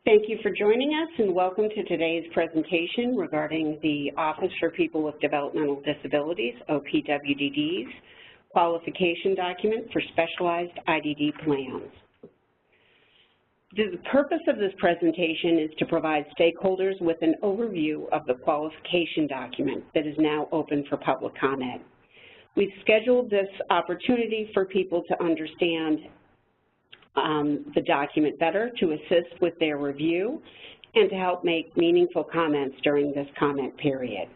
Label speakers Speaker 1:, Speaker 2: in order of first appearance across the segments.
Speaker 1: Thank you for joining us and welcome to today's presentation regarding the Office for People with Developmental Disabilities, OPWDD's, qualification document for specialized IDD plans. The purpose of this presentation is to provide stakeholders with an overview of the qualification document that is now open for public comment. We've scheduled this opportunity for people to understand the document better, to assist with their review, and to help make meaningful comments during this comment period.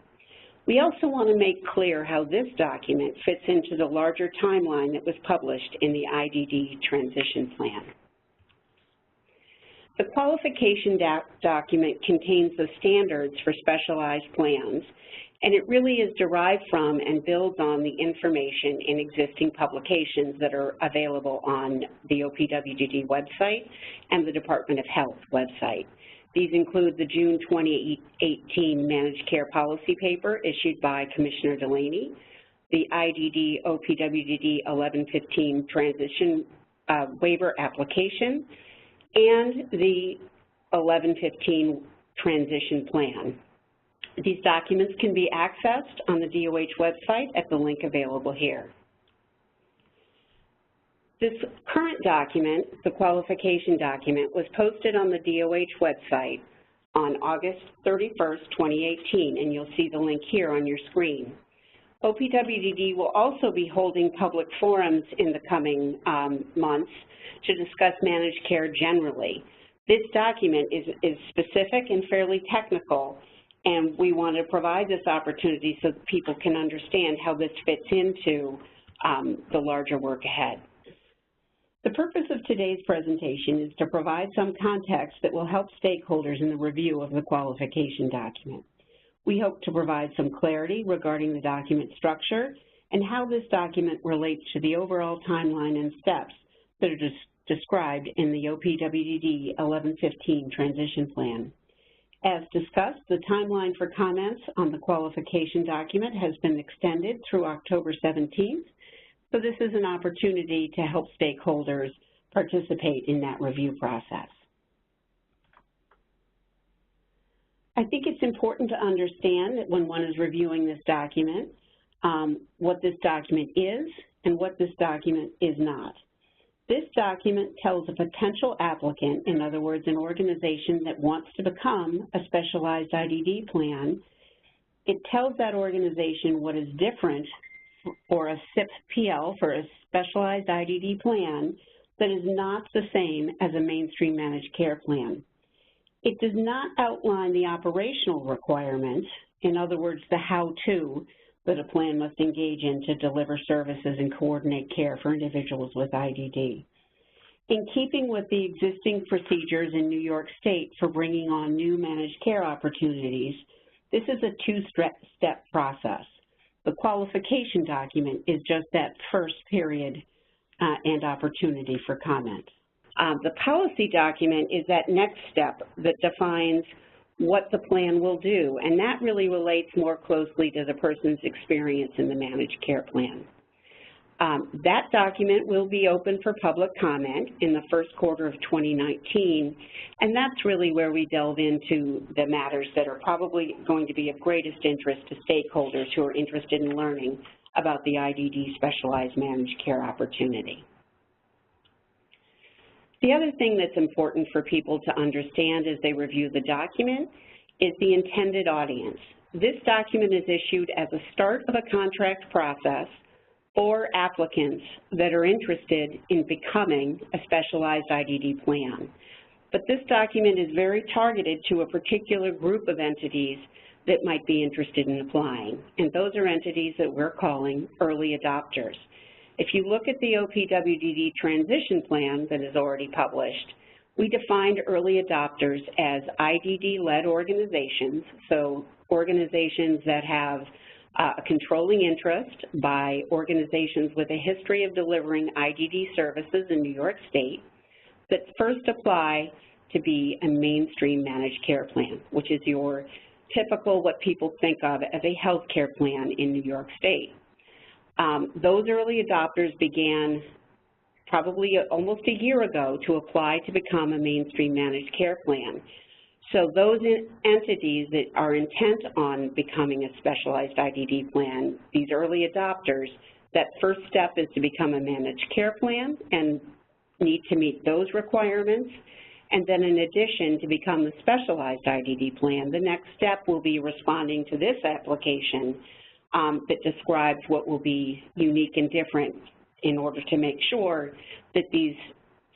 Speaker 1: We also want to make clear how this document fits into the larger timeline that was published in the IDD transition plan. The qualification document contains the standards for specialized plans, and it really is derived from and builds on the information in existing publications that are available on the OPWDD website and the Department of Health website. These include the June 2018 Managed Care Policy Paper issued by Commissioner Delaney, the IDD OPWDD 1115 Transition Waiver Application, and the 1115 Transition Plan. These documents can be accessed on the DOH website at the link available here. This current document, the qualification document, was posted on the DOH website on August 31st, 2018, and you'll see the link here on your screen. OPWDD will also be holding public forums in the coming months to discuss managed care generally. This document is specific and fairly technical, and we want to provide this opportunity so that people can understand how this fits into the larger work ahead. The purpose of today's presentation is to provide some context that will help stakeholders in the review of the qualification document. We hope to provide some clarity regarding the document structure and how this document relates to the overall timeline and steps that are described in the OPWDD 1115 Transition Plan. As discussed, the timeline for comments on the qualification document has been extended through October 17th, so this is an opportunity to help stakeholders participate in that review process. I think it's important to understand that when one is reviewing this document, what this document is and what this document is not. This document tells a potential applicant, in other words, an organization that wants to become a specialized IDD plan, it tells that organization what is different for a SIP-PL, for a specialized IDD plan, that is not the same as a mainstream managed care plan. It does not outline the operational requirements, in other words, the how-to, that a plan must engage in to deliver services and coordinate care for individuals with IDD. In keeping with the existing procedures in New York State for bringing on new managed care opportunities, this is a two-step process. The qualification document is just that first period and opportunity for comment. The policy document is that next step that defines what the plan will do, and that really relates more closely to the person's experience in the managed care plan. That document will be open for public comment in the first quarter of 2019, and that's really where we delve into the matters that are probably going to be of greatest interest to stakeholders who are interested in learning about the IDD specialized managed care opportunity. The other thing that's important for people to understand as they review the document is the intended audience. This document is issued as a start of a contract process for applicants that are interested in becoming a specialized IDD plan. But this document is very targeted to a particular group of entities that might be interested in applying, and those are entities that we're calling early adopters. If you look at the OPWDD transition plan that is already published, we defined early adopters as IDD-led organizations, so organizations that have a controlling interest by organizations with a history of delivering IDD services in New York State that first apply to be a mainstream managed care plan, which is your typical, what people think of as a health care plan in New York State. Those early adopters began probably almost a year ago, to apply to become a mainstream managed care plan. So those entities that are intent on becoming a specialized IDD plan, these early adopters, that first step is to become a managed care plan and need to meet those requirements. And then in addition, to become the specialized IDD plan, the next step will be responding to this application that describes what will be unique and different in order to make sure that these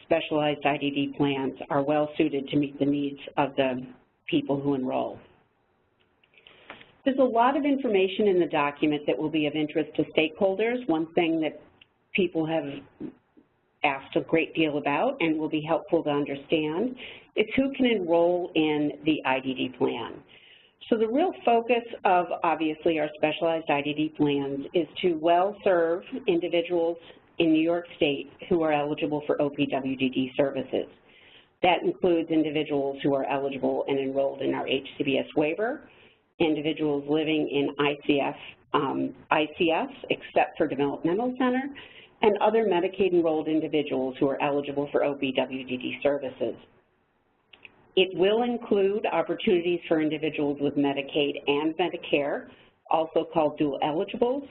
Speaker 1: specialized IDD plans are well suited to meet the needs of the people who enroll. There's a lot of information in the document that will be of interest to stakeholders. One thing that people have asked a great deal about and will be helpful to understand is who can enroll in the IDD plan. So the real focus of, obviously, our specialized IDD plans is to well serve individuals in New York State who are eligible for OPWDD services. That includes individuals who are eligible and enrolled in our HCBS waiver, individuals living in ICS, except for developmental center, and other Medicaid-enrolled individuals who are eligible for OPWDD services. It will include opportunities for individuals with Medicaid and Medicare, also called dual eligibles.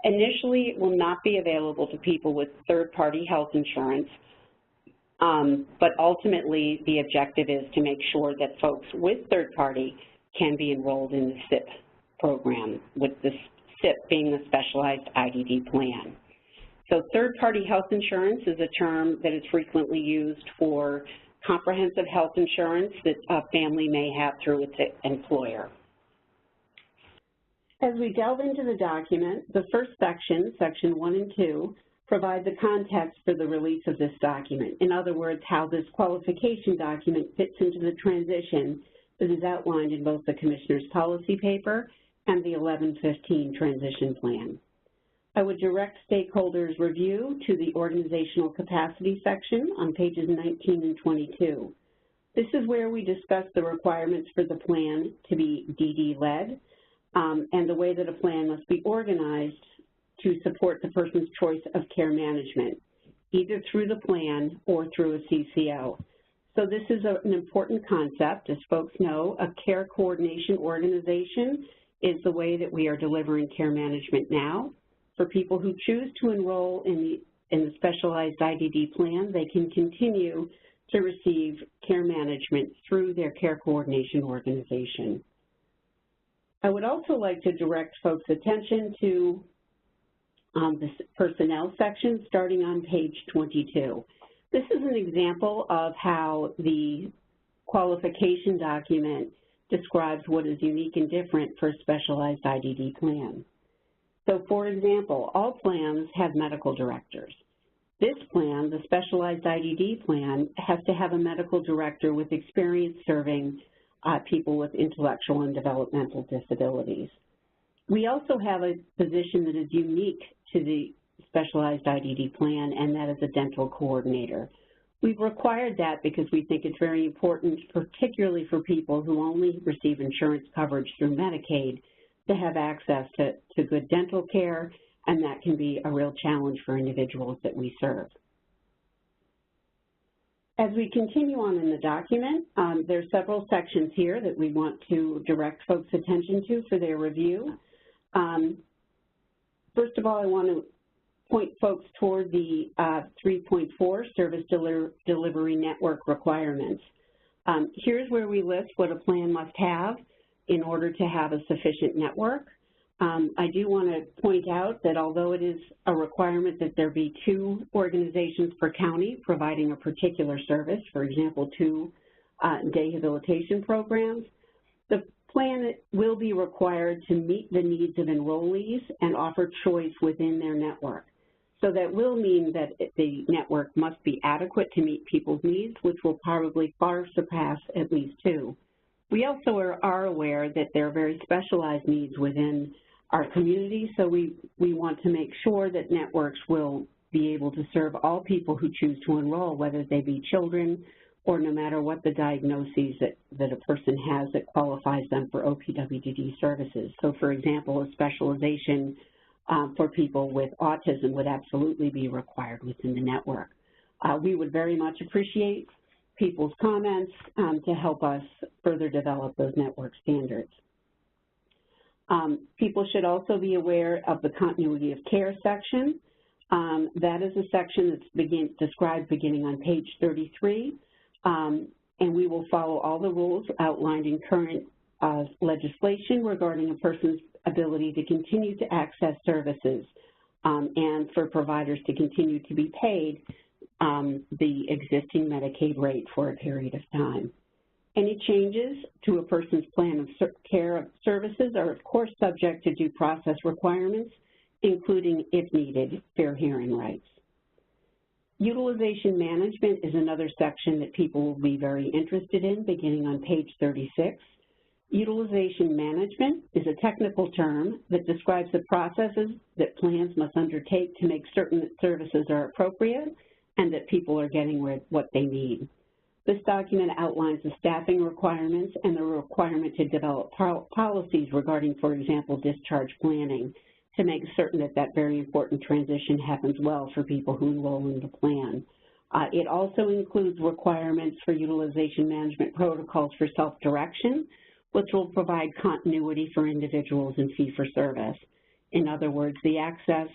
Speaker 1: Initially, it will not be available to people with third-party health insurance, but ultimately the objective is to make sure that folks with third-party can be enrolled in the SIP program, with the SIP being the specialized IDD plan. So third-party health insurance is a term that is frequently used for comprehensive health insurance that a family may have through its employer. As we delve into the document, the first section, section 1 and 2, provide the context for the release of this document. In other words, how this qualification document fits into the transition that is outlined in both the Commissioner's policy paper and the 1115 transition plan. I would direct stakeholders' review to the organizational capacity section on pages 19 and 22. This is where we discuss the requirements for the plan to be DD-led and the way that a plan must be organized to support the person's choice of care management, either through the plan or through a CCO. So this is an important concept. As folks know, a care coordination organization is the way that we are delivering care management now. For people who choose to enroll in the specialized IDD plan, they can continue to receive care management through their care coordination organization. I would also like to direct folks' attention to the personnel section starting on page 22. This is an example of how the qualification document describes what is unique and different for a specialized IDD plan. So, for example, all plans have medical directors. This plan, the specialized IDD plan, has to have a medical director with experience serving people with intellectual and developmental disabilities. We also have a position that is unique to the specialized IDD plan, and that is a dental coordinator. We've required that because we think it's very important, particularly for people who only receive insurance coverage through Medicaid, to have access to good dental care, and that can be a real challenge for individuals that we serve. As we continue on in the document, there are several sections here that we want to direct folks' attention to for their review. First of all, I want to point folks toward the 3.4 Service Delivery Network requirements. Here's where we list what a plan must have in order to have a sufficient network. I do want to point out that although it is a requirement that there be 2 organizations per county providing a particular service, for example, 2 day habilitation programs, the plan will be required to meet the needs of enrollees and offer choice within their network. So that will mean that the network must be adequate to meet people's needs, which will probably far surpass at least 2. We also are aware that there are very specialized needs within our community, so we want to make sure that networks will be able to serve all people who choose to enroll, whether they be children or no matter what the diagnoses that a person has that qualifies them for OPWDD services. So, for example, a specialization for people with autism would absolutely be required within the network. We would very much appreciate people's comments to help us further develop those network standards. People should also be aware of the continuity of care section. That is a section that's described beginning on page 33, and we will follow all the rules outlined in current legislation regarding a person's ability to continue to access services and for providers to continue to be paid the existing Medicaid rate for a period of time. Any changes to a person's plan of care services are, of course, subject to due process requirements, including, if needed, fair hearing rights. Utilization management is another section that people will be very interested in, beginning on page 36. Utilization management is a technical term that describes the processes that plans must undertake to make certain that services are appropriate and that people are getting what they need. This document outlines the staffing requirements and the requirement to develop policies regarding, for example, discharge planning to make certain that that very important transition happens well for people who enroll in the plan. It also includes requirements for utilization management protocols for self-direction, which will provide continuity for individuals in fee-for-service. In other words, the access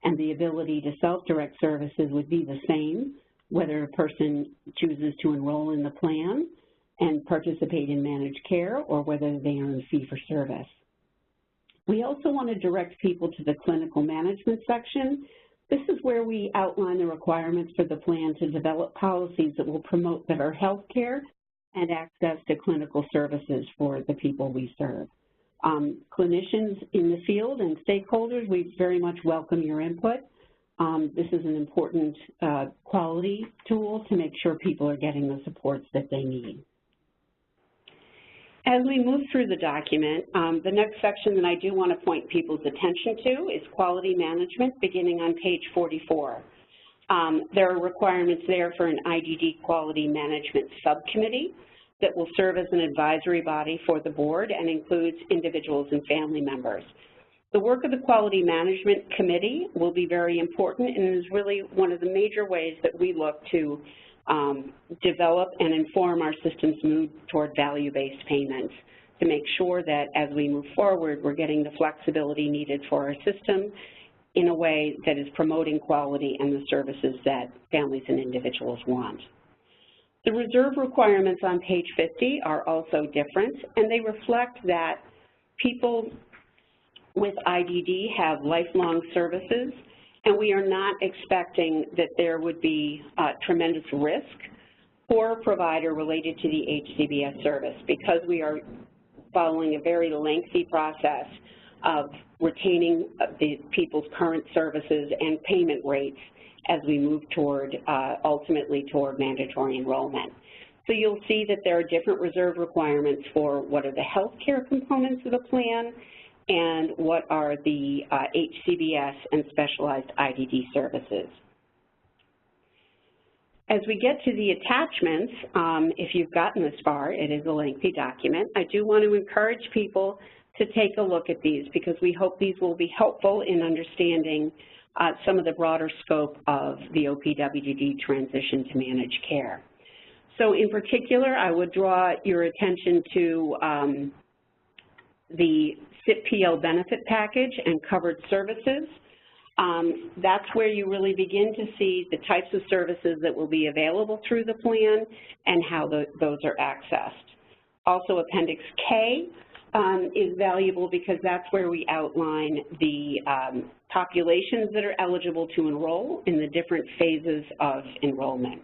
Speaker 1: and the ability to self-direct services would be the same whether a person chooses to enroll in the plan and participate in managed care or whether they are in fee-for-service. We also want to direct people to the clinical management section. This is where we outline the requirements for the plan to develop policies that will promote better health care and access to clinical services for the people we serve. Clinicians in the field and stakeholders, we very much welcome your input. This is an important quality tool to make sure people are getting the supports that they need. As we move through the document, the next section that I do want to point people's attention to is quality management, beginning on page 44. There are requirements there for an IDD quality management subcommittee that will serve as an advisory body for the board and includes individuals and family members. The work of the Quality Management Committee will be very important and is really one of the major ways that we look to develop and inform our system's move toward value-based payments to make sure that as we move forward, we're getting the flexibility needed for our system in a way that is promoting quality and the services that families and individuals want. The reserve requirements on page 50 are also different, and they reflect that people with IDD have lifelong services, and we are not expecting that there would be tremendous risk for a provider related to the HCBS service because we are following a very lengthy process of retaining the people's current services and payment rates as we move toward, ultimately toward mandatory enrollment. So you'll see that there are different reserve requirements for what are the health care components of the plan and what are the HCBS and specialized IDD services. As we get to the attachments, if you've gotten this far, it is a lengthy document. I do want to encourage people to take a look at these because we hope these will be helpful in understanding some of the broader scope of the OPWDD transition to managed care. So in particular, I would draw your attention to the SIP-PL benefit package and covered services. That's where you really begin to see the types of services that will be available through the plan and how those are accessed. Also, Appendix K is valuable because that's where we outline the populations that are eligible to enroll in the different phases of enrollment.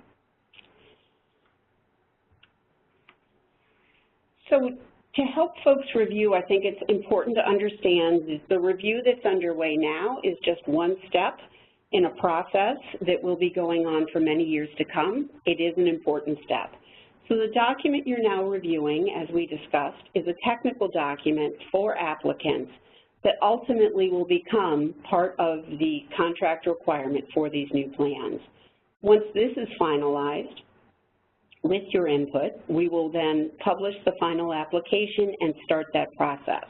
Speaker 1: So to help folks review, I think it's important to understand that the review that's underway now is just one step in a process that will be going on for many years to come. It is an important step. So the document you're now reviewing, as we discussed, is a technical document for applicants that ultimately will become part of the contract requirement for these new plans. Once this is finalized, with your input, we will then publish the final application and start that process.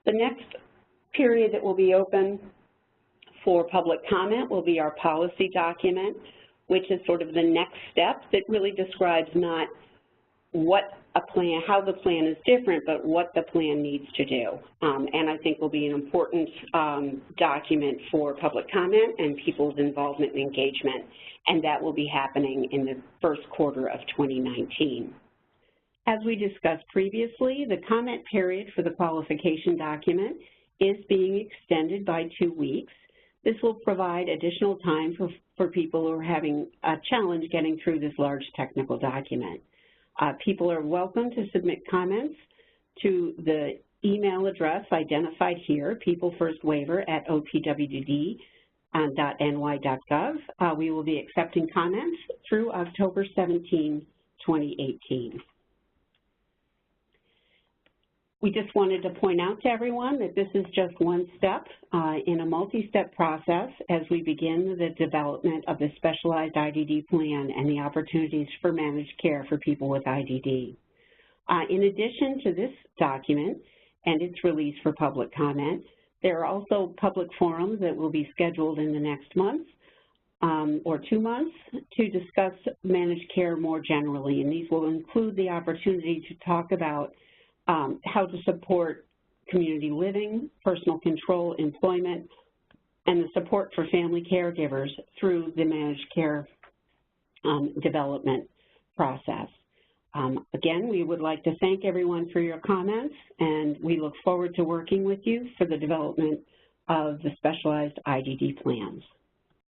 Speaker 1: The next period that will be open for public comment will be our policy document, which is sort of the next step that really describes not what a plan, how the plan is different, but what the plan needs to do. And I think will be an important document for public comment and people's involvement and engagement, and that will be happening in the first quarter of 2019. As we discussed previously, the comment period for the qualification document is being extended by 2 weeks. This will provide additional time for people who are having a challenge getting through this large technical document. People are welcome to submit comments to the email address identified here, peoplefirstwaiver@opwd.ny.gov. We will be accepting comments through October 17, 2018. We just wanted to point out to everyone that this is just one step in a multi-step process as we begin the development of the specialized IDD plan and the opportunities for managed care for people with IDD. In addition to this document and its release for public comment, there are also public forums that will be scheduled in the next month or 2 months to discuss managed care more generally, and these will include the opportunity to talk about how to support community living, personal control, employment, and the support for family caregivers through the managed care development process. Again, we would like to thank everyone for your comments, and we look forward to working with you for the development of the specialized IDD plans.